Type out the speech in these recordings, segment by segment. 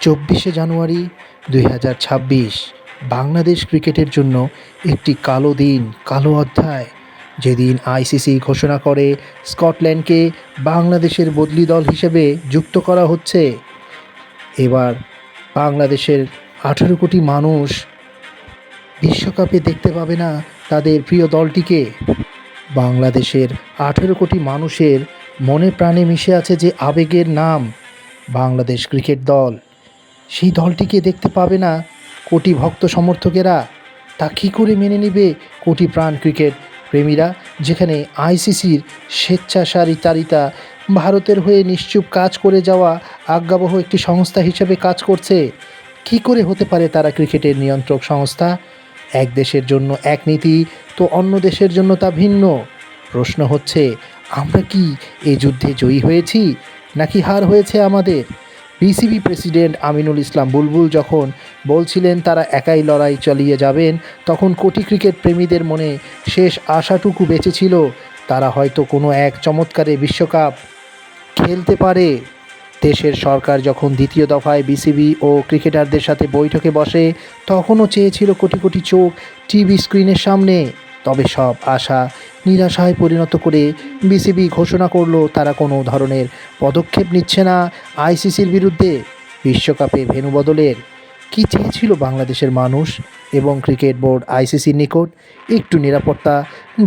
24শে জানুয়ারি 2026 বাংলাদেশ ক্রিকেটের জন্য একটি কালো দিন, কালো অধ্যায়। যেদিন আইসিসি ঘোষণা করে স্কটল্যান্ডকে বাংলাদেশের বদলি দল হিসেবে যুক্ত করা হচ্ছে। এবার বাংলাদেশের 18 কোটি মানুষ বিশ্বকাপে দেখতে পাবে না তাদের প্রিয় দলটিকে। বাংলাদেশের 18 কোটি মানুষের মনে প্রাণে মিশে আছে যে আবেগের নাম বাংলাদেশ ক্রিকেট দল, সেই দলটিকে দেখতে পাবে না কোটি ভক্ত সমর্থকেরা। তা কী করে মেনে নেবে কোটি প্রাণ ক্রিকেট প্রেমীরা, যেখানে আইসিসির স্বেচ্ছাচারিতা ভারতের হয়ে নিশ্চুপ কাজ করে যাওয়া আজ্ঞাবহ একটি সংস্থা হিসেবে কাজ করছে? কী করে হতে পারে তারা ক্রিকেটের নিয়ন্ত্রক সংস্থা? এক দেশের জন্য এক নীতি, তো অন্য দেশের জন্য তা ভিন্ন। প্রশ্ন হচ্ছে, আমরা কি এই যুদ্ধে জয়ী হয়েছি নাকি হার হয়েছে আমাদের? বিসিবি প্রেসিডেন্ট আমিনুল ইসলাম বুলবুল যখন বলছিলেন তারা একাই লড়াই চালিয়ে যাবেন, তখন কোটি ক্রিকেট প্রেমীদের মনে শেষ আশাটুকু বেঁচে ছিল, তারা হয়তো কোনো এক চমৎকারে বিশ্বকাপ খেলতে পারে। দেশের সরকার যখন দ্বিতীয় দফায় বিসিবি ও ক্রিকেটারদের সাথে বৈঠকে বসে, তখনও চেয়েছিল কোটি কোটি চোখ টিভি স্ক্রিনের সামনে। তবে সব আশা নিরাশায় পরিণত করে বিসিবি ঘোষণা করলো তারা কোনো ধরনের পদক্ষেপ নিচ্ছে না আইসিসির বিরুদ্ধে। বিশ্বকাপে ভেন্যু বদলের কী চেয়েছিল বাংলাদেশের মানুষ এবং ক্রিকেট বোর্ড আইসিসির নিকট? একটু নিরাপত্তা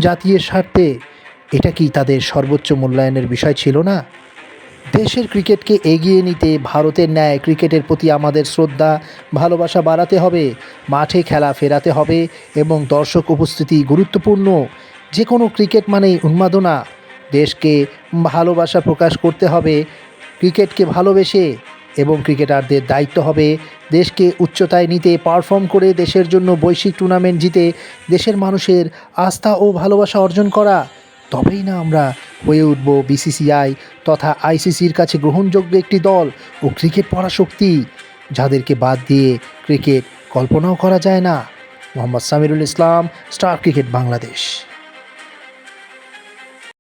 জাতীয় স্বার্থে। এটা কি তাদের সর্বোচ্চ মূল্যায়নের বিষয় ছিল না? দেশের ক্রিকেটকে এগিয়ে নিতে ভারতের ন্যায় ক্রিকেটের প্রতি আমাদের শ্রদ্ধা ভালোবাসা বাড়াতে হবে, মাঠে খেলা ফেরাতে হবে এবং দর্শক উপস্থিতি গুরুত্বপূর্ণ। যে কোনো ক্রিকেট মানেই উন্মাদনা। দেশকে ভালোবাসা প্রকাশ করতে হবে ক্রিকেটকে ভালোবেসে, এবং ক্রিকেটারদের দায়িত্ব হবে দেশকে উচ্চতায় নিতে, পারফর্ম করে দেশের জন্য বৈশ্বিক টুর্নামেন্ট জিতে দেশের মানুষের আস্থা ও ভালোবাসা অর্জন করা। তবেই না আমরা হয়ে উঠব বিসিসিআই তথা আইসিসির কাছে গ্রহণযোগ্য একটি দল ও ক্রিকেট পরাশক্তি, যাদেরকে বাদ দিয়ে ক্রিকেট কল্পনাও করা যায় না। মোহাম্মদ সামিরুল ইসলাম, স্টার ক্রিকেট বাংলাদেশ।